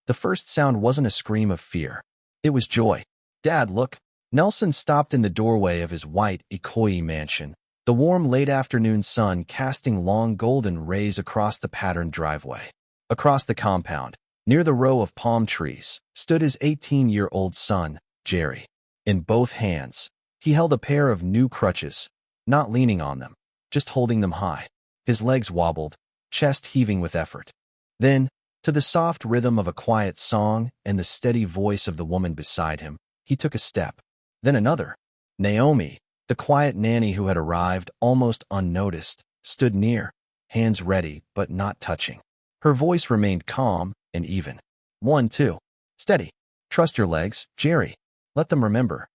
The first sound wasn't a scream of fear. It was joy. "Dad, look." Nelson stopped in the doorway of his white Ikoyi mansion, the warm late-afternoon sun casting long golden rays across the patterned driveway. Across the compound, near the row of palm trees, stood his 18-year-old son, Jerry. In both hands, he held a pair of new crutches, not leaning on them, just holding them high. His legs wobbled, chest heaving with effort. Then, to the soft rhythm of a quiet song and the steady voice of the woman beside him, he took a step. Then another. Naomi, the quiet nanny who had arrived almost unnoticed, stood near, hands ready but not touching. Her voice remained calm and even. 1, 2. Steady. Trust your legs, Jerry. Let them remember.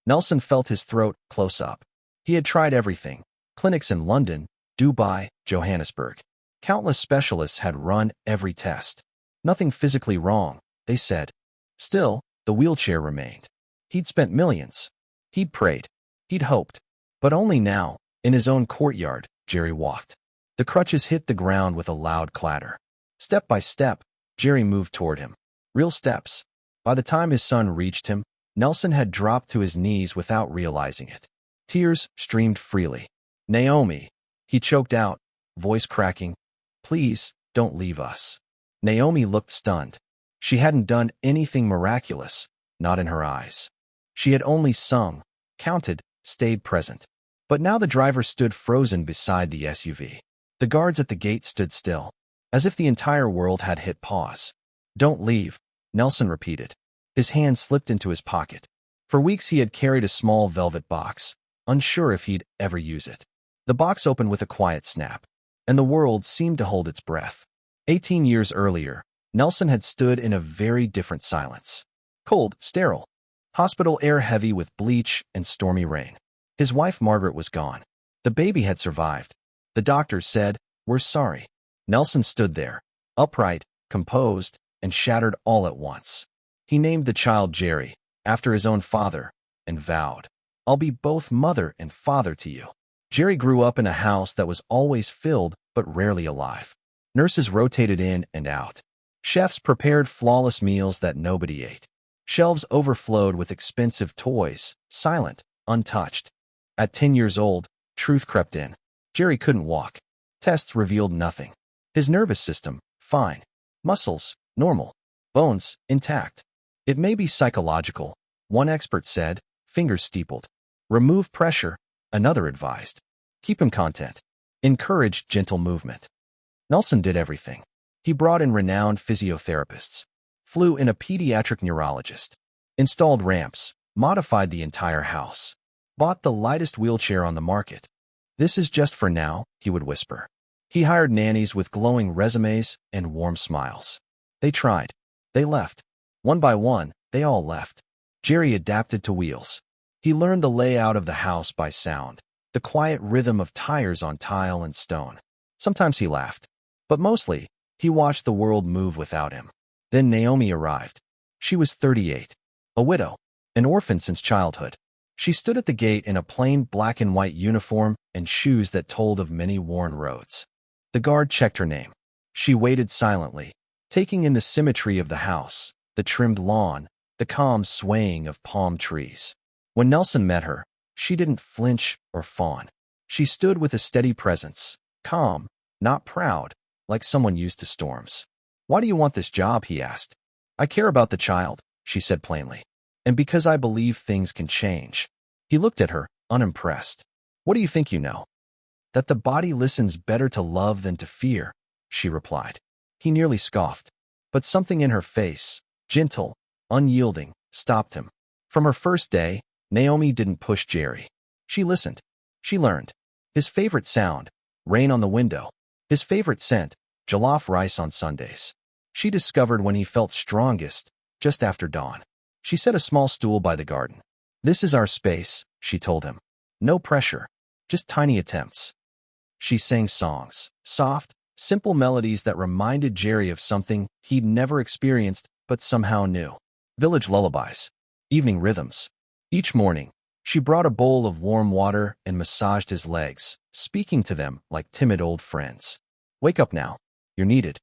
Nelson felt his throat close up. He had tried everything. Clinics in London, Dubai, Johannesburg. Countless specialists had run every test. Nothing physically wrong, they said. Still, the wheelchair remained. He'd spent millions. He'd prayed. He'd hoped. But only now, in his own courtyard, Jerry walked. The crutches hit the ground with a loud clatter. Step by step, Jerry moved toward him. Real steps. By the time his son reached him, Nelson had dropped to his knees without realizing it. Tears streamed freely. "Naomi," he choked out, voice cracking. "Please, don't leave us." Naomi looked stunned. She hadn't done anything miraculous, not in her eyes. She had only sung, counted, stayed present. But now the driver stood frozen beside the SUV. The guards at the gate stood still, as if the entire world had hit pause. "Don't leave," Nelson repeated. His hand slipped into his pocket. For weeks he had carried a small velvet box, unsure if he'd ever use it. The box opened with a quiet snap, and the world seemed to hold its breath. 18 years earlier, Nelson had stood in a very different silence. Cold, sterile. Hospital air heavy with bleach and stormy rain. His wife Margaret was gone. The baby had survived. The doctors said, "We're sorry." Nelson stood there, upright, composed, and shattered all at once. He named the child Jerry, after his own father, and vowed, "I'll be both mother and father to you." Jerry grew up in a house that was always filled but rarely alive. Nurses rotated in and out. Chefs prepared flawless meals that nobody ate. Shelves overflowed with expensive toys, silent, untouched. At 10 years old, truth crept in. Jerry couldn't walk. Tests revealed nothing. His nervous system, fine. Muscles, normal. Bones, intact. It may be psychological, one expert said, fingers steepled. Remove pressure, another advised. Keep him content. Encourage gentle movement. Nelson did everything. He brought in renowned physiotherapists, flew in a pediatric neurologist, installed ramps, modified the entire house, bought the lightest wheelchair on the market. "This is just for now," he would whisper. He hired nannies with glowing resumes and warm smiles. They tried. They left. One by one, they all left. Jerry adapted to wheels. He learned the layout of the house by sound, the quiet rhythm of tires on tile and stone. Sometimes he laughed, but mostly, he watched the world move without him. Then Naomi arrived. She was 38, a widow, an orphan since childhood. She stood at the gate in a plain black and white uniform and shoes that told of many worn roads. The guard checked her name. She waited silently, taking in the symmetry of the house, the trimmed lawn, the calm swaying of palm trees. When Nelson met her, she didn't flinch or fawn. She stood with a steady presence, calm, not proud, like someone used to storms. "Why do you want this job?" he asked. "I care about the child," she said plainly. "And because I believe things can change." He looked at her, unimpressed. "What do you think you know?" "That the body listens better to love than to fear," she replied. He nearly scoffed. But something in her face, gentle, unyielding, stopped him. From her first day, Naomi didn't push Jerry. She listened. She learned. His favorite sound, rain on the window. His favorite scent, jollof rice on Sundays. She discovered when he felt strongest, just after dawn. She set a small stool by the garden. "This is our space," she told him. "No pressure, just tiny attempts." She sang songs, soft, simple melodies that reminded Jerry of something he'd never experienced but somehow knew. Village lullabies, evening rhythms. Each morning, she brought a bowl of warm water and massaged his legs, speaking to them like timid old friends. "Wake up now. You're needed."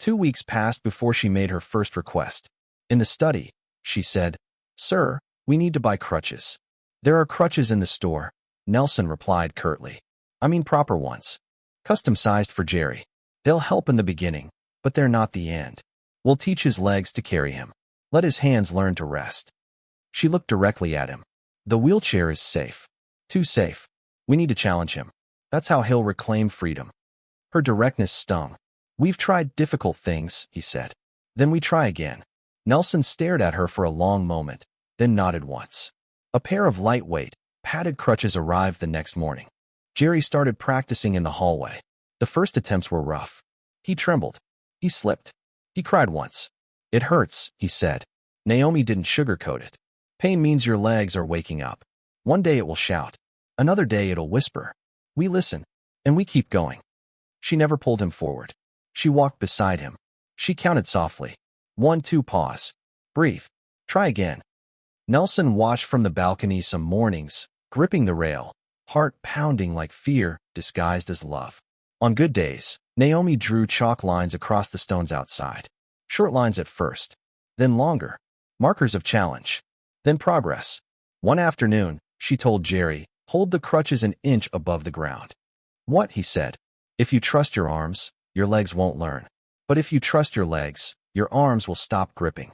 2 weeks passed before she made her first request. In the study, she said, "Sir, we need to buy crutches." "There are crutches in the store," Nelson replied curtly. "I mean proper ones. Custom-sized for Jerry. They'll help in the beginning, but they're not the end. We'll teach his legs to carry him. Let his hands learn to rest." She looked directly at him. "The wheelchair is safe. Too safe. We need to challenge him. That's how he'll reclaim freedom." Her directness stung. "We've tried difficult things," he said. "Then we try again." Nelson stared at her for a long moment, then nodded once. A pair of lightweight, padded crutches arrived the next morning. Jerry started practicing in the hallway. The first attempts were rough. He trembled. He slipped. He cried once. "It hurts," he said. Naomi didn't sugarcoat it. "Pain means your legs are waking up. One day it will shout. Another day it'll whisper. We listen, and we keep going." She never pulled him forward. She walked beside him. She counted softly. 1, 2, pause. Breathe. Try again. Nelson watched from the balcony some mornings, gripping the rail, heart pounding like fear disguised as love. On good days, Naomi drew chalk lines across the stones outside. Short lines at first, then longer, markers of challenge, then progress. One afternoon, she told Jerry, "Hold the crutches an inch above the ground." "What?" he said. "If you trust your arms, your legs won't learn. But if you trust your legs, your arms will stop gripping."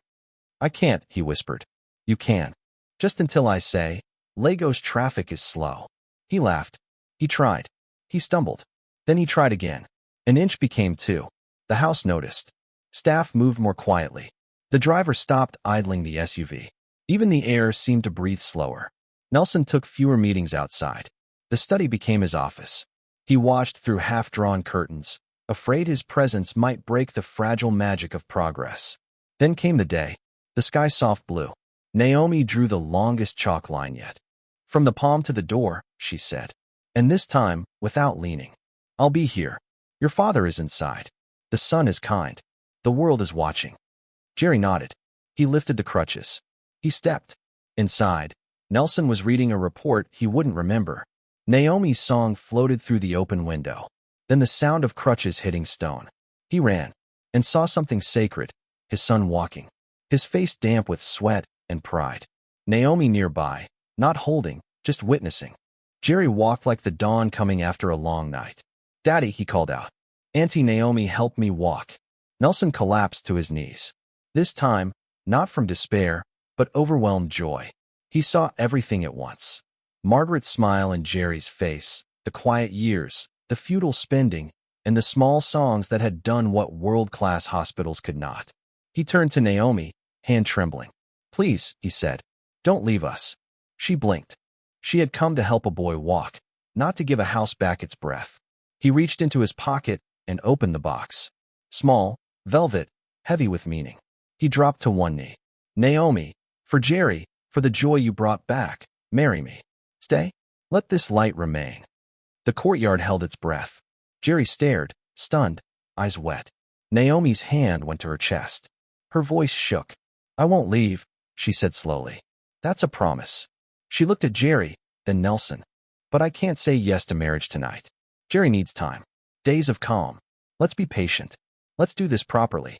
"I can't," he whispered. "You can. Just until I say, Lagos traffic is slow." He laughed. He tried. He stumbled. Then he tried again. An inch became 2. The house noticed. Staff moved more quietly. The driver stopped idling the SUV. Even the air seemed to breathe slower. Nelson took fewer meetings outside. The study became his office. He watched through half-drawn curtains, afraid his presence might break the fragile magic of progress. Then came the day. The sky soft blue. Naomi drew the longest chalk line yet. "From the palm to the door," she said. "And this time, without leaning. I'll be here. Your father is inside. The sun is kind. The world is watching." Jerry nodded. He lifted the crutches. He stepped. Inside, Nelson was reading a report he wouldn't remember. Naomi's song floated through the open window. Then the sound of crutches hitting stone. He ran and saw something sacred, his son walking, his face damp with sweat and pride. Naomi nearby, not holding, just witnessing. Jerry walked like the dawn coming after a long night. "Daddy," he called out. "Auntie Naomi helped me walk." Nelson collapsed to his knees. This time, not from despair, but overwhelmed joy. He saw everything at once. Margaret's smile in Jerry's face, the quiet years, the futile spending, and the small songs that had done what world-class hospitals could not. He turned to Naomi, hand trembling. "Please," he said, "don't leave us." She blinked. She had come to help a boy walk, not to give a house back its breath. He reached into his pocket and opened the box. Small, velvet, heavy with meaning. He dropped to one knee. "Naomi, for Jerry, for the joy you brought back, marry me. Stay. Let this light remain." The courtyard held its breath. Jerry stared, stunned, eyes wet. Naomi's hand went to her chest. Her voice shook. "I won't leave," she said slowly. "That's a promise." She looked at Jerry, then Nelson. "But I can't say yes to marriage tonight. Jerry needs time. Days of calm. Let's be patient. Let's do this properly."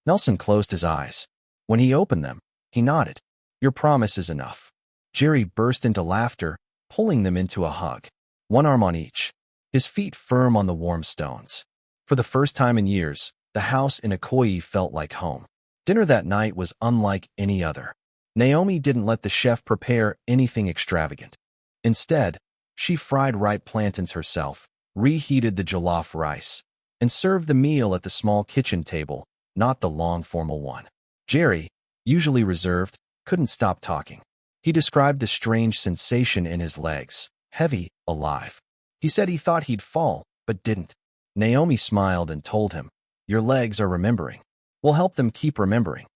Nelson closed his eyes. When he opened them, he nodded. "Your promise is enough." Jerry burst into laughter, pulling them into a hug. One arm on each, his feet firm on the warm stones. For the first time in years, the house in Ikoyi felt like home. Dinner that night was unlike any other. Naomi didn't let the chef prepare anything extravagant. Instead, she fried ripe plantains herself, reheated the jollof rice, and served the meal at the small kitchen table, not the long formal one. Jerry, usually reserved, couldn't stop talking. He described the strange sensation in his legs, heavy, alive. He said he thought he'd fall, but didn't. Naomi smiled and told him, "Your legs are remembering. We'll help them keep remembering."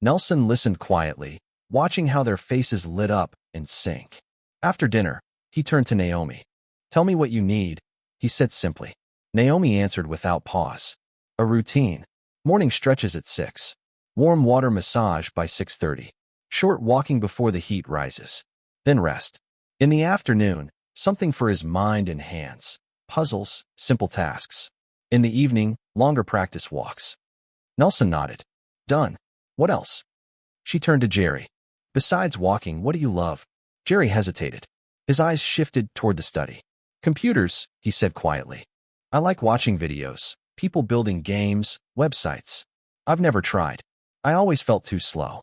Nelson listened quietly, watching how their faces lit up and sank. After dinner, he turned to Naomi. "Tell me what you need," he said simply. Naomi answered without pause. "A routine. Morning stretches at 6. Warm water massage by 6:30. Short walking before the heat rises. Then rest. In the afternoon, something for his mind and hands. Puzzles, simple tasks. In the evening, longer practice walks. Nelson nodded. Done. What else? She turned to Jerry. Besides walking, what do you love? Jerry hesitated. His eyes shifted toward the study. Computers, he said quietly. I like watching videos, people building games, websites. I've never tried. I always felt too slow.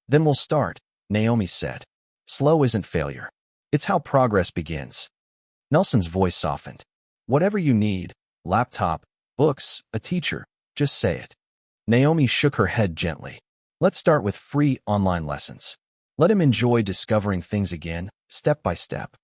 Then we'll start, Naomi said. Slow isn't failure. It's how progress begins. Nelson's voice softened. Whatever you need, laptop, books, a teacher, just say it. Naomi shook her head gently. Let's start with free online lessons. Let him enjoy discovering things again, step by step.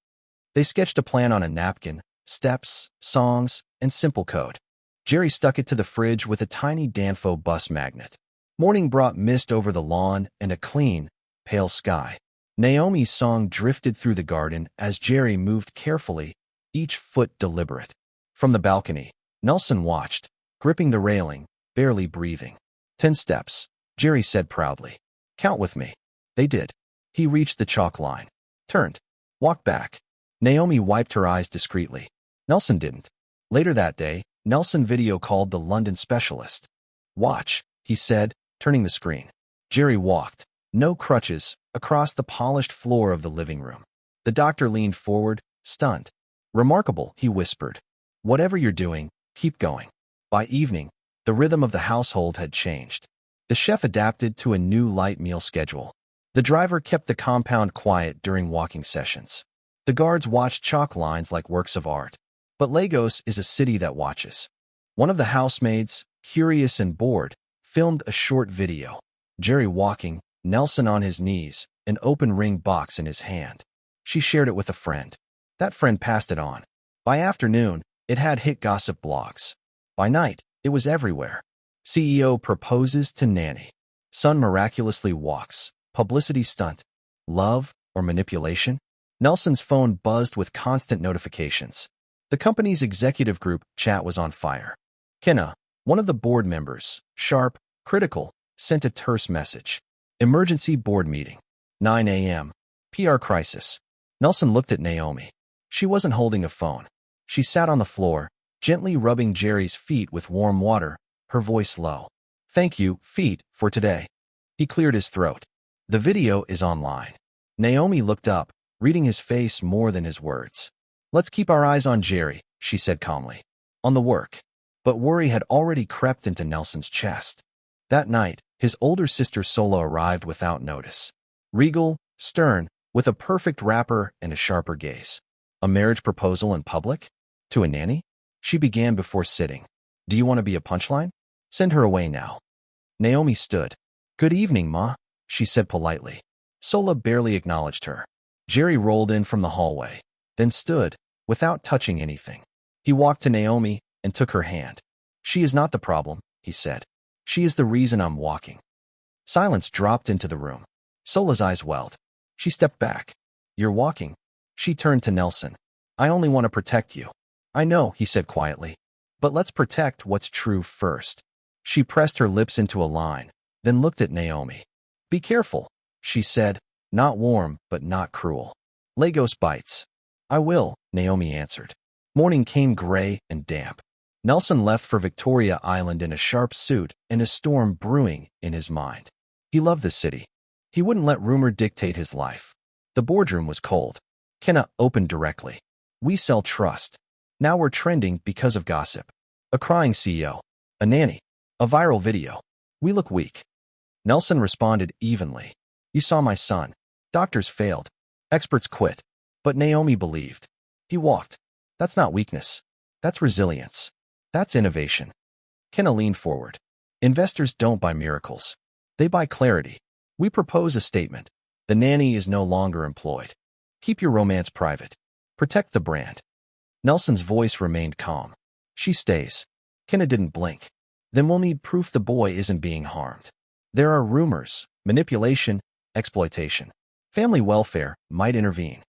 They sketched a plan on a napkin, steps, songs, and simple code. Jerry stuck it to the fridge with a tiny Danfo bus magnet. Morning brought mist over the lawn and a clean, pale sky. Naomi's song drifted through the garden as Jerry moved carefully, each foot deliberate. From the balcony, Nelson watched, gripping the railing, barely breathing. 10 steps, Jerry said proudly. Count with me. They did. He reached the chalk line. Turned. Walked back. Naomi wiped her eyes discreetly. Nelson didn't. Later that day, Nelson video called the London specialist. Watch, he said, turning the screen. Jerry walked, no crutches, across the polished floor of the living room. The doctor leaned forward, stunned. Remarkable, he whispered. Whatever you're doing, keep going. By evening, the rhythm of the household had changed. The chef adapted to a new light meal schedule. The driver kept the compound quiet during walking sessions. The guards watched chalk lines like works of art. But Lagos is a city that watches. One of the housemaids, curious and bored, filmed a short video. Jerry walking, Nelson on his knees, an open ring box in his hand. She shared it with a friend. That friend passed it on. By afternoon, it had hit gossip blogs. By night, it was everywhere. CEO proposes to Nanny. Son miraculously walks. Publicity stunt. Love or manipulation? Nelson's phone buzzed with constant notifications. The company's executive group chat was on fire. Kenna, one of the board members, sharp, critical, sent a terse message. Emergency board meeting. 9 a.m. PR crisis. Nelson looked at Naomi. She wasn't holding a phone. She sat on the floor, gently rubbing Jerry's feet with warm water, her voice low. Thank you, feet, for today. He cleared his throat. The video is online. Naomi looked up, reading his face more than his words. Let's keep our eyes on Jerry, she said calmly. On the work. But worry had already crept into Nelson's chest. That night, his older sister Sola arrived without notice. Regal, stern, with a perfect wrapper and a sharper gaze. A marriage proposal in public? To a nanny? She began before sitting. Do you want to be a punchline? Send her away now. Naomi stood. Good evening, Ma, she said politely. Sola barely acknowledged her. Jerry rolled in from the hallway, then stood, without touching anything. He walked to Naomi and took her hand. She is not the problem, he said. She is the reason I'm walking. Silence dropped into the room. Sola's eyes welled. She stepped back. You're walking. She turned to Nelson. I only want to protect you. I know, he said quietly. But let's protect what's true first. She pressed her lips into a line, then looked at Naomi. Be careful, she said, not warm, but not cruel. Lagos bites. I will, Naomi answered. Morning came gray and damp. Nelson left for Victoria Island in a sharp suit and a storm brewing in his mind. He loved the city. He wouldn't let rumor dictate his life. The boardroom was cold. Kenna opened directly. We sell trust. Now we're trending because of gossip. A crying CEO. A nanny. A viral video. We look weak. Nelson responded evenly. You saw my son. Doctors failed. Experts quit. But Naomi believed. He walked. That's not weakness. That's resilience. That's innovation. Kenna leaned forward. Investors don't buy miracles. They buy clarity. We propose a statement. The nanny is no longer employed. Keep your romance private. Protect the brand. Nelson's voice remained calm. She stays. Kenna didn't blink. Then we'll need proof the boy isn't being harmed. There are rumors, manipulation, exploitation. Family welfare might intervene.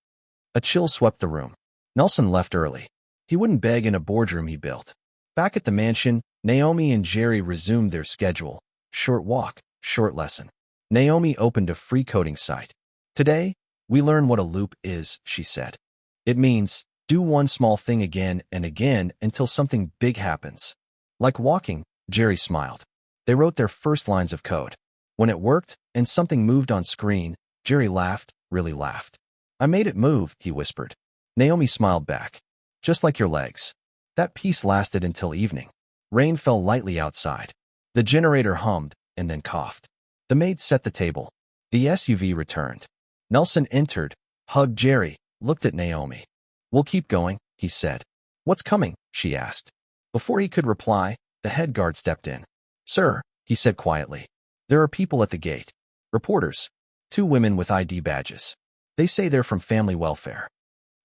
A chill swept the room. Nelson left early. He wouldn't beg in a boardroom he built. Back at the mansion, Naomi and Jerry resumed their schedule. Short walk, short lesson. Naomi opened a free coding site. Today, we learn what a loop is, she said. It means, do one small thing again and again until something big happens. Like walking, Jerry smiled. They wrote their first lines of code. When it worked and something moved on screen, Jerry laughed, really laughed. I made it move, he whispered. Naomi smiled back. Just like your legs. That peace lasted until evening. Rain fell lightly outside. The generator hummed and then coughed. The maid set the table. The SUV returned. Nelson entered, hugged Jerry, looked at Naomi. We'll keep going, he said. What's coming? She asked. Before he could reply, the head guard stepped in. Sir, he said quietly. There are people at the gate. Reporters. 2 women with ID badges. They say they're from family welfare.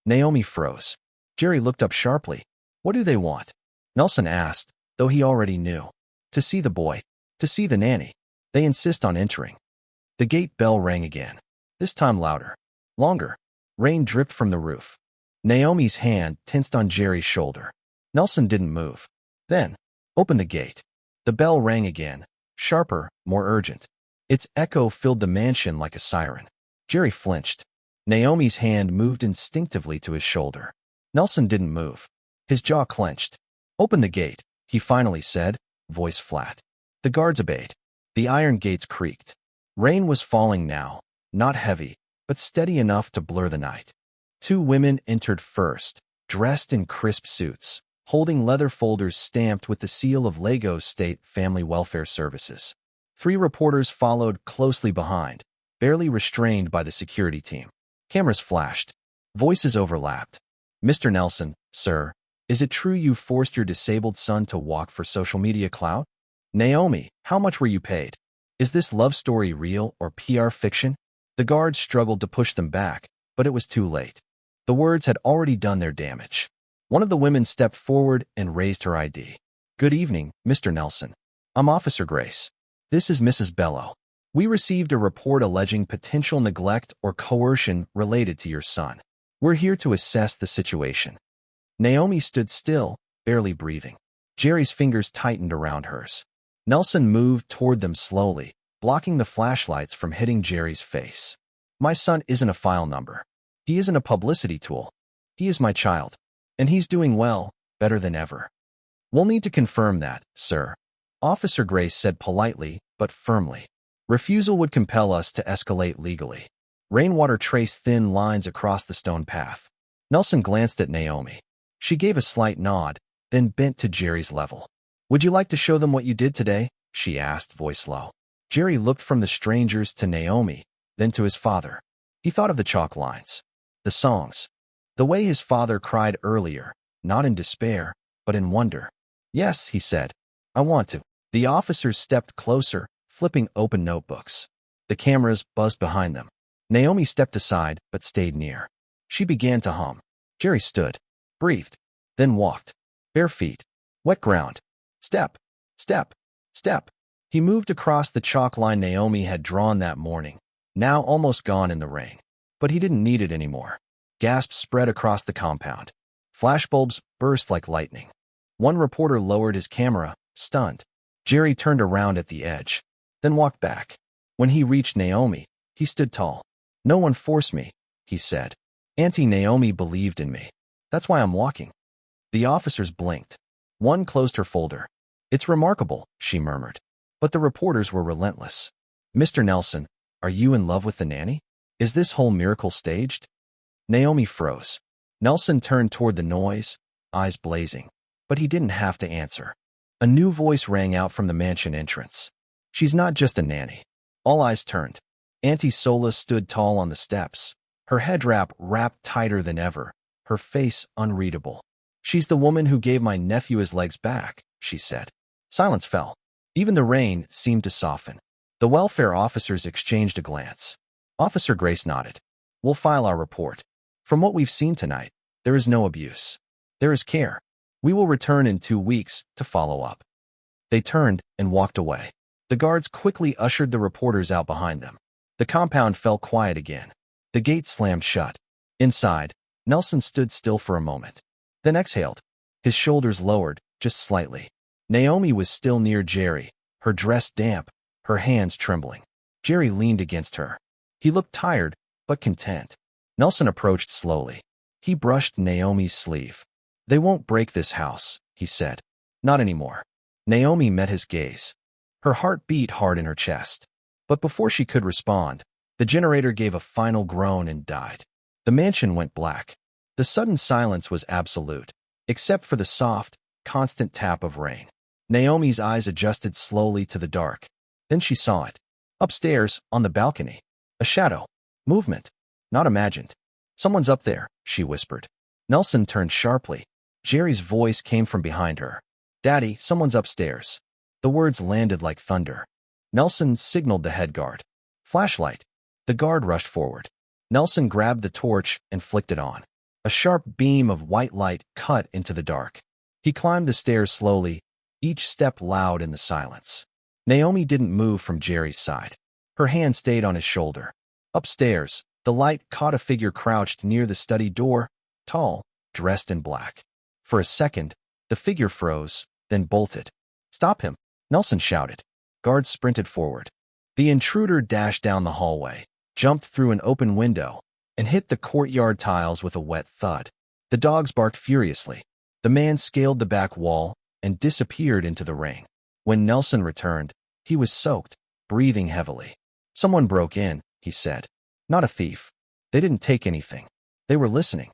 Naomi froze. Jerry looked up sharply. What do they want? Nelson asked, though he already knew. To see the boy. To see the nanny. They insist on entering. The gate bell rang again. This time louder. Longer. Rain dripped from the roof. Naomi's hand tensed on Jerry's shoulder. Nelson didn't move. Then, open the gate. The bell rang again, sharper, more urgent. Its echo filled the mansion like a siren. Jerry flinched. Naomi's hand moved instinctively to his shoulder. Nelson didn't move. His jaw clenched. Open the gate, he finally said, voice flat. The guards obeyed. The iron gates creaked. Rain was falling now, not heavy, but steady enough to blur the night. 2 women entered first, dressed in crisp suits, holding leather folders stamped with the seal of Lagos State Family Welfare Services. 3 reporters followed closely behind, barely restrained by the security team. Cameras flashed. Voices overlapped. Mr. Nelson, sir, is it true you forced your disabled son to walk for social media clout? Naomi, how much were you paid? Is this love story real or PR fiction? The guards struggled to push them back, but it was too late. The words had already done their damage. One of the women stepped forward and raised her ID. Good evening, Mr. Nelson. I'm Officer Grace. This is Mrs. Bello. We received a report alleging potential neglect or coercion related to your son. We're here to assess the situation. Naomi stood still, barely breathing. Jerry's fingers tightened around hers. Nelson moved toward them slowly, blocking the flashlights from hitting Jerry's face. My son isn't a file number. He isn't a publicity tool. He is my child. And he's doing well, better than ever. We'll need to confirm that, sir. Officer Grace said politely, but firmly. Refusal would compel us to escalate legally. Rainwater traced thin lines across the stone path. Nelson glanced at Naomi. She gave a slight nod, then bent to Jerry's level. Would you like to show them what you did today? She asked, voice low. Jerry looked from the strangers to Naomi, then to his father. He thought of the chalk lines. The songs. The way his father cried earlier, not in despair, but in wonder. Yes, he said. I want to. The officers stepped closer, flipping open notebooks. The cameras buzzed behind them. Naomi stepped aside, but stayed near. She began to hum. Jerry stood, breathed, then walked. Bare feet. Wet ground. Step. Step. Step. He moved across the chalk line Naomi had drawn that morning, now almost gone in the rain. But he didn't need it anymore. Gasps spread across the compound. Flashbulbs burst like lightning. One reporter lowered his camera, stunned. Jerry turned around at the edge, then walked back. When he reached Naomi, he stood tall. No one forced me, he said. Auntie Naomi believed in me. That's why I'm walking. The officers blinked. One closed her folder. It's remarkable, she murmured. But the reporters were relentless. Mr. Nelson, are you in love with the nanny? Is this whole miracle staged? Naomi froze. Nelson turned toward the noise, eyes blazing. But he didn't have to answer. A new voice rang out from the mansion entrance. She's not just a nanny. All eyes turned. Auntie Sola stood tall on the steps, her head wrapped tighter than ever, her face unreadable. She's the woman who gave my nephew his legs back, she said. Silence fell. Even the rain seemed to soften. The welfare officers exchanged a glance. Officer Grace nodded. We'll file our report. From what we've seen tonight, there is no abuse. There is care. We will return in 2 weeks to follow up. They turned and walked away. The guards quickly ushered the reporters out behind them. The compound fell quiet again. The gate slammed shut. Inside, Nelson stood still for a moment, then exhaled. His shoulders lowered, just slightly. Naomi was still near Jerry, her dress damp, her hands trembling. Jerry leaned against her. He looked tired, but content. Nelson approached slowly. He brushed Naomi's sleeve. They won't break this house, he said. Not anymore. Naomi met his gaze. Her heart beat hard in her chest. But before she could respond, the generator gave a final groan and died. The mansion went black. The sudden silence was absolute, except for the soft, constant tap of rain. Naomi's eyes adjusted slowly to the dark. Then she saw it. Upstairs, on the balcony. A shadow. Movement. Not imagined. Someone's up there, she whispered. Nelson turned sharply. Jerry's voice came from behind her. Daddy, someone's upstairs. The words landed like thunder. Nelson signaled the head guard. Flashlight. The guard rushed forward. Nelson grabbed the torch and flicked it on. A sharp beam of white light cut into the dark. He climbed the stairs slowly, each step loud in the silence. Naomi didn't move from Jerry's side. Her hand stayed on his shoulder. Upstairs, the light caught a figure crouched near the study door, tall, dressed in black. For a second, the figure froze, then bolted. Stop him, Nelson shouted. Guards sprinted forward. The intruder dashed down the hallway, jumped through an open window, and hit the courtyard tiles with a wet thud. The dogs barked furiously. The man scaled the back wall and disappeared into the rain. When Nelson returned, he was soaked, breathing heavily. Someone broke in, he said. Not a thief. They didn't take anything. They were listening.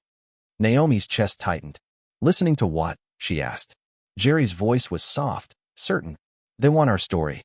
Naomi's chest tightened. Listening to what? She asked. Jerry's voice was soft, certain. They want our story.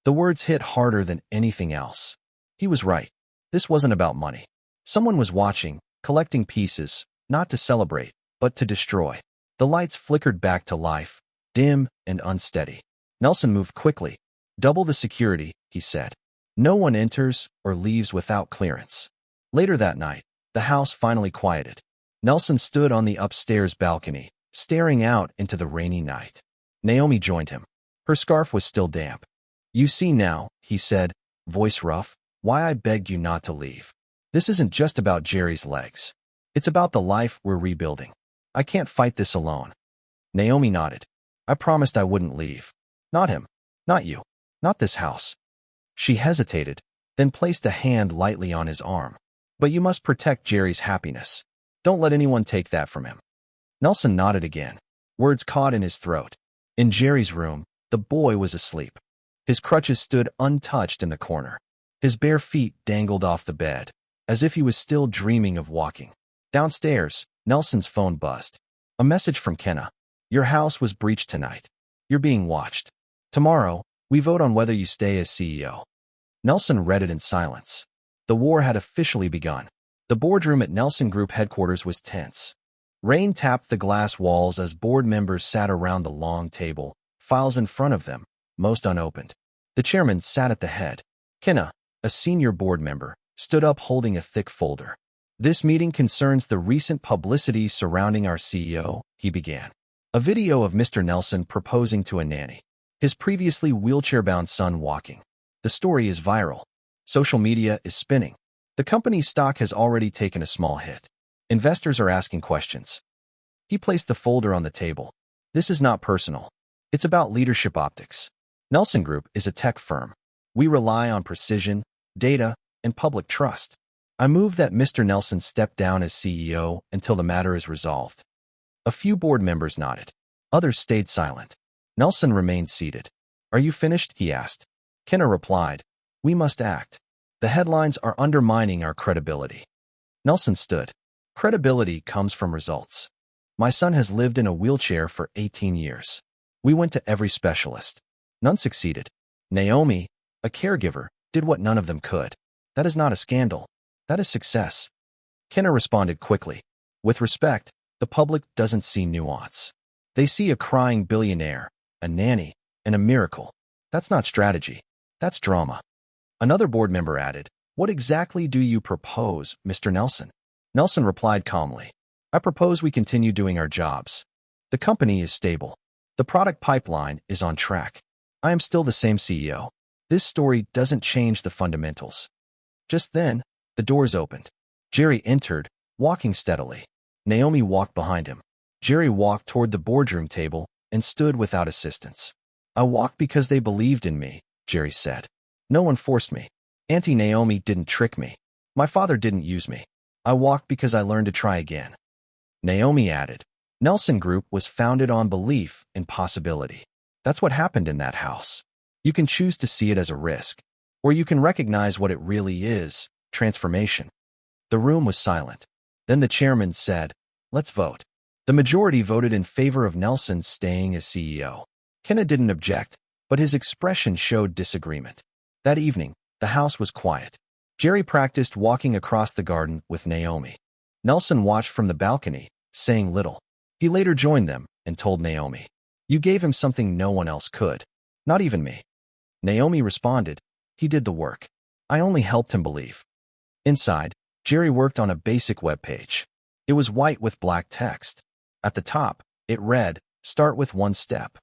The words hit harder than anything else. He was right. This wasn't about money. Someone was watching, collecting pieces, not to celebrate, but to destroy. The lights flickered back to life, dim and unsteady. Nelson moved quickly. Double the security, he said. No one enters or leaves without clearance. Later that night, the house finally quieted. Nelson stood on the upstairs balcony, staring out into the rainy night. Naomi joined him. Her scarf was still damp. You see now, he said, voice rough, why I begged you not to leave. This isn't just about Jerry's legs. It's about the life we're rebuilding. I can't fight this alone. Naomi nodded. I promised I wouldn't leave. Not him. Not you. Not this house. She hesitated, then placed a hand lightly on his arm. But you must protect Jerry's happiness. Don't let anyone take that from him. Nelson nodded again. Words caught in his throat. In Jerry's room, the boy was asleep. His crutches stood untouched in the corner. His bare feet dangled off the bed, as if he was still dreaming of walking. Downstairs, Nelson's phone buzzed. A message from Kenna. Your house was breached tonight. You're being watched. Tomorrow, we vote on whether you stay as CEO. Nelson read it in silence. The war had officially begun. The boardroom at Nelson Group headquarters was tense. Rain tapped the glass walls as board members sat around the long table, files in front of them, most unopened. The chairman sat at the head. Kenna, a senior board member, stood up holding a thick folder. This meeting concerns the recent publicity surrounding our CEO, he began. A video of Mr. Nelson proposing to a nanny. His previously wheelchair-bound son walking. The story is viral. Social media is spinning. The company's stock has already taken a small hit. Investors are asking questions. He placed the folder on the table. This is not personal. It's about leadership optics. Nelson Group is a tech firm. We rely on precision, data, and public trust. I move that Mr. Nelson step down as CEO until the matter is resolved. A few board members nodded. Others stayed silent. Nelson remained seated. Are you finished? He asked. Kenna replied. We must act. The headlines are undermining our credibility. Nelson stood. Credibility comes from results. My son has lived in a wheelchair for 18 years. We went to every specialist. None succeeded. Naomi, a caregiver, did what none of them could. That is not a scandal. That is success. Kenna responded quickly. With respect, the public doesn't see nuance. They see a crying billionaire, a nanny, and a miracle. That's not strategy. That's drama. Another board member added, What exactly do you propose, Mr. Nelson? Nelson replied calmly. I propose we continue doing our jobs. The company is stable. The product pipeline is on track. I am still the same CEO. This story doesn't change the fundamentals. Just then, the doors opened. Jerry entered, walking steadily. Naomi walked behind him. Jerry walked toward the boardroom table and stood without assistance. I walked because they believed in me, Jerry said. No one forced me. Auntie Naomi didn't trick me. My father didn't use me. I walked because I learned to try again. Naomi added, Nelson Group was founded on belief in possibility. That's what happened in that house. You can choose to see it as a risk, or you can recognize what it really is, transformation. The room was silent. Then the chairman said, "Let's vote." The majority voted in favor of Nelson staying as CEO. Kenna didn't object, but his expression showed disagreement. That evening, the house was quiet. Jerry practiced walking across the garden with Naomi. Nelson watched from the balcony, saying little. He later joined them and told Naomi, "You gave him something no one else could. Not even me." Naomi responded, "He did the work. I only helped him believe." Inside, Jerry worked on a basic web page. It was white with black text. At the top, it read, "Start with one step."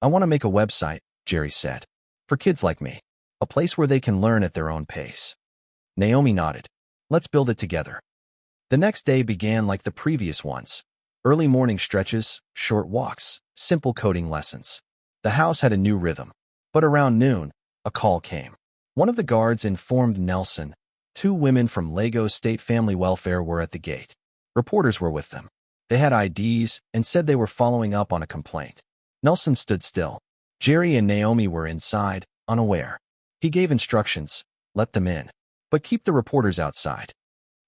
"I want to make a website," Jerry said. "For kids like me. A place where they can learn at their own pace." Naomi nodded. "Let's build it together." The next day began like the previous ones. Early morning stretches, short walks, simple coding lessons. The house had a new rhythm. But around noon, a call came. One of the guards informed Nelson 2 women from Lagos State Family Welfare were at the gate. Reporters were with them. They had IDs and said they were following up on a complaint. Nelson stood still. Jerry and Naomi were inside, unaware. He gave instructions, "Let them in, but keep the reporters outside."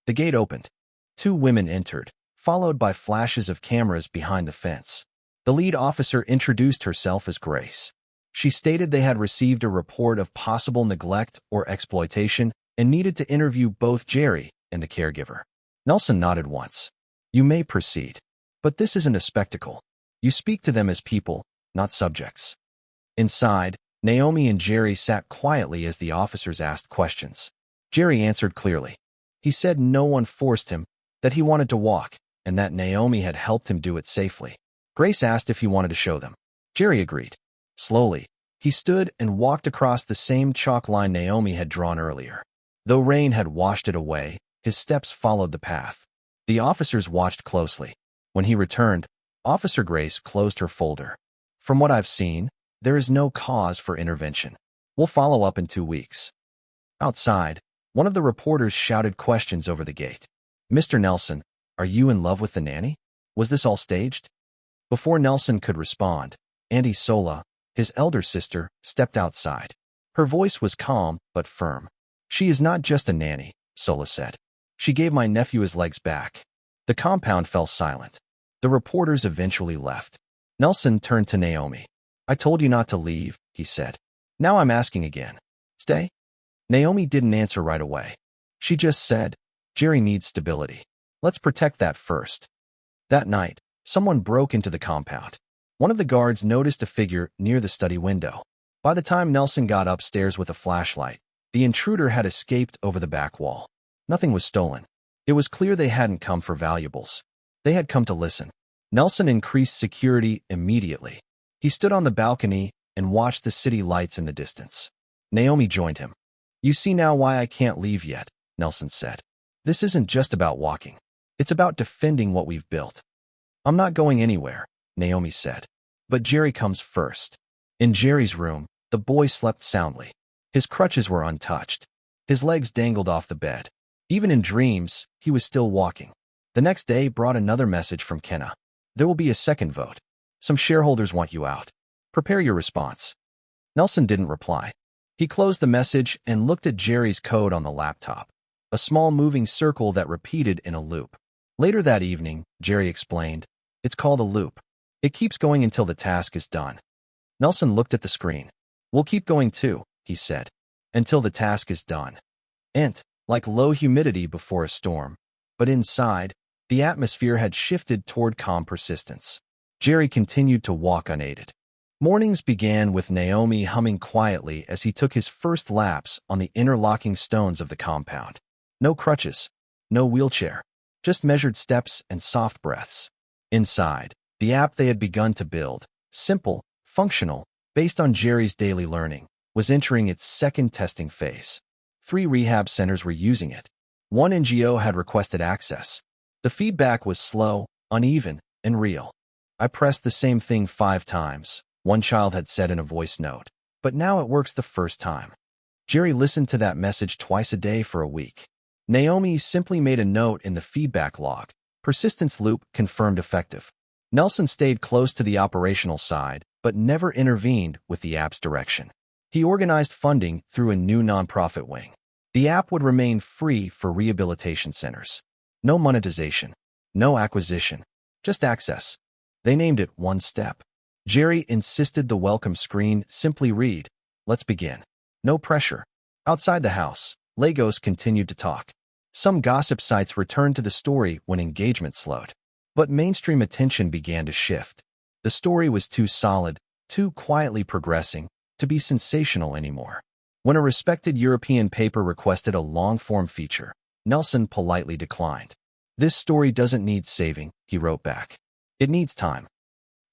The gate opened. 2 women entered, followed by flashes of cameras behind the fence. The lead officer introduced herself as Grace. She stated they had received a report of possible neglect or exploitation and needed to interview both Jerry and the caregiver. Nelson nodded once. "You may proceed. But this isn't a spectacle. You speak to them as people, not subjects." Inside, Naomi and Jerry sat quietly as the officers asked questions. Jerry answered clearly. He said no one forced him, that he wanted to walk, and that Naomi had helped him do it safely. Grace asked if he wanted to show them. Jerry agreed. Slowly, he stood and walked across the same chalk line Naomi had drawn earlier. Though rain had washed it away, his steps followed the path. The officers watched closely. When he returned, Officer Grace closed her folder. "From what I've seen, there is no cause for intervention. We'll follow up in 2 weeks." Outside, one of the reporters shouted questions over the gate. "Mr. Nelson, are you in love with the nanny? Was this all staged?" Before Nelson could respond, Auntie Sola, his elder sister, stepped outside. Her voice was calm but firm. "She is not just a nanny," Sola said. "She gave my nephew his legs back." The compound fell silent. The reporters eventually left. Nelson turned to Naomi. "I told you not to leave," he said. "Now I'm asking again. Stay?" Naomi didn't answer right away. She just said, "Jerry needs stability. Let's protect that first." That night, someone broke into the compound. One of the guards noticed a figure near the study window. By the time Nelson got upstairs with a flashlight, the intruder had escaped over the back wall. Nothing was stolen. It was clear they hadn't come for valuables. They had come to listen. Nelson increased security immediately. He stood on the balcony and watched the city lights in the distance. Naomi joined him. "You see now why I can't leave yet," Nelson said. "This isn't just about walking. It's about defending what we've built." "I'm not going anywhere," Naomi said. "But Jerry comes first." In Jerry's room, the boy slept soundly. His crutches were untouched. His legs dangled off the bed. Even in dreams, he was still walking. The next day brought another message from Kenna. "There will be a second vote. Some shareholders want you out. Prepare your response." Nelson didn't reply. He closed the message and looked at Jerry's code on the laptop. A small moving circle that repeated in a loop. Later that evening, Jerry explained, "It's called a loop. It keeps going until the task is done." Nelson looked at the screen. "We'll keep going too," he said, "until the task is done." Like low humidity before a storm. But inside, the atmosphere had shifted toward calm persistence. Jerry continued to walk unaided. Mornings began with Naomi humming quietly as he took his first laps on the interlocking stones of the compound. No crutches, no wheelchair, just measured steps and soft breaths. Inside, the app they had begun to build, simple, functional, based on Jerry's daily learning, was entering its second testing phase. 3 rehab centers were using it. 1 NGO had requested access. The feedback was slow, uneven, and real. "I pressed the same thing 5 times, one child had said in a voice note. "But now it works the first time." Jerry listened to that message twice a day for a week. Naomi simply made a note in the feedback log. Persistence loop confirmed effective. Nelson stayed close to the operational side, but never intervened with the app's direction. He organized funding through a new nonprofit wing. The app would remain free for rehabilitation centers. No monetization, no acquisition, just access. They named it One Step. Jerry insisted the welcome screen simply read, "Let's begin." No pressure. Outside the house, Legos continued to talk. Some gossip sites returned to the story when engagement slowed. But mainstream attention began to shift. The story was too solid, too quietly progressing, to be sensational anymore. When a respected European paper requested a long-form feature, Nelson politely declined. "This story doesn't need saving," he wrote back. "It needs time."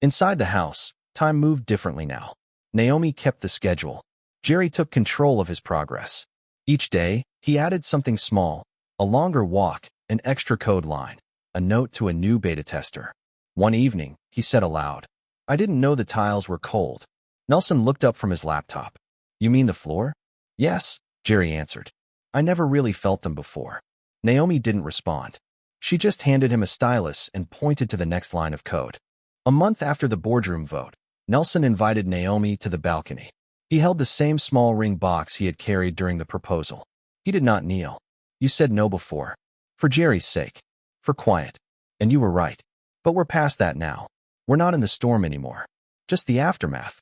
Inside the house, time moved differently now. Naomi kept the schedule. Jerry took control of his progress. Each day, he added something small, a longer walk, an extra code line, a note to a new beta tester. One evening, he said aloud, "I didn't know the tiles were cold." Nelson looked up from his laptop. "You mean the floor?" "Yes," Jerry answered. "I never really felt them before." Naomi didn't respond. She just handed him a stylus and pointed to the next line of code. A month after the boardroom vote, Nelson invited Naomi to the balcony. He held the same small ring box he had carried during the proposal. He did not kneel. "You said no before. For Jerry's sake. For quiet. And you were right. But we're past that now. We're not in the storm anymore. Just the aftermath."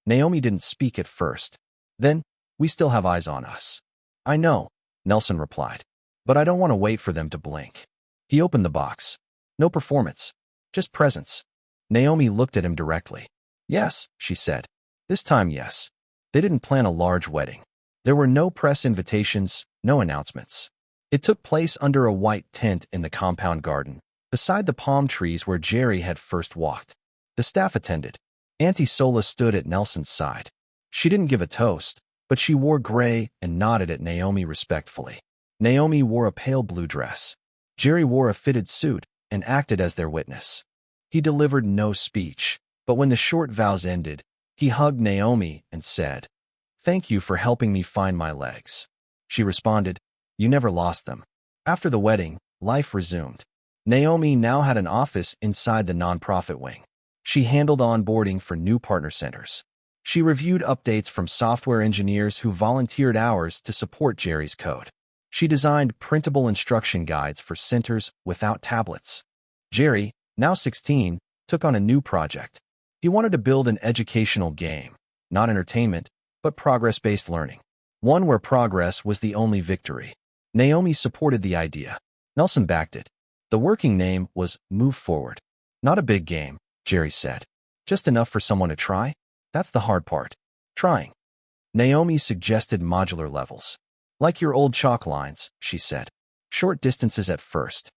Naomi didn't speak at first. Then, "We still have eyes on us." "I know," Nelson replied. "But I don't want to wait for them to blink." He opened the box. No performance. Just presence. Naomi looked at him directly. "Yes," she said. "This time, yes." They didn't plan a large wedding. There were no press invitations, no announcements. It took place under a white tent in the compound garden, beside the palm trees where Jerry had first walked. The staff attended. Auntie Sola stood at Nelson's side. She didn't give a toast, but she wore gray and nodded at Naomi respectfully. Naomi wore a pale blue dress. Jerry wore a fitted suit and acted as their witness. He delivered no speech, but when the short vows ended, he hugged Naomi and said, "Thank you for helping me find my legs." She responded, "You never lost them." After the wedding, life resumed. Naomi now had an office inside the nonprofit wing. She handled onboarding for new partner centers. She reviewed updates from software engineers who volunteered hours to support Jerry's code. She designed printable instruction guides for centers without tablets. Jerry, now 16, took on a new project. He wanted to build an educational game, not entertainment, but progress-based learning. One where progress was the only victory. Naomi supported the idea. Nelson backed it. The working name was Move Forward. "Not a big game," Jerry said. "Just enough for someone to try? That's the hard part. Trying." Naomi suggested modular levels. "Like your old chalk lines," she said. "Short distances at first."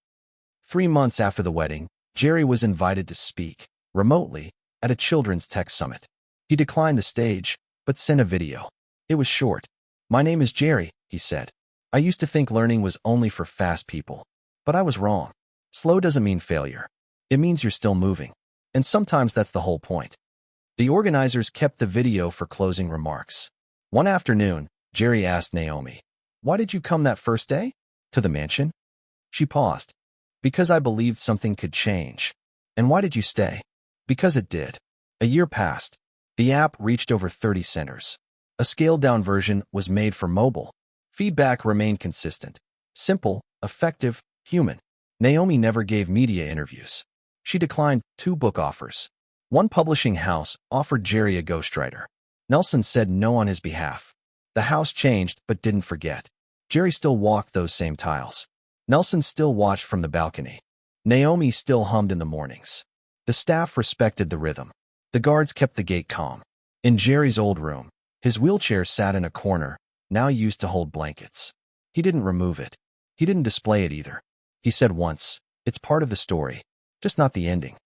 3 months after the wedding, Jerry was invited to speak, remotely, at a children's tech summit. He declined the stage, but sent a video. It was short. "My name is Jerry," he said. "I used to think learning was only for fast people. But I was wrong. Slow doesn't mean failure. It means you're still moving. And sometimes that's the whole point." The organizers kept the video for closing remarks. One afternoon, Jerry asked Naomi, "Why did you come that first day? To the mansion?" She paused. "Because I believed something could change." "And why did you stay?" "Because it did." A year passed. The app reached over 30 centers. A scaled-down version was made for mobile. Feedback remained consistent. Simple, effective, human. Naomi never gave media interviews. She declined 2 book offers. One publishing house offered Jerry a ghostwriter. Nelson said no on his behalf. The house changed but didn't forget. Jerry still walked those same tiles. Nelson still watched from the balcony. Naomi still hummed in the mornings. The staff respected the rhythm. The guards kept the gate calm. In Jerry's old room, his wheelchair sat in a corner, now used to hold blankets. He didn't remove it. He didn't display it either. He said once, "It's part of the story, just not the ending."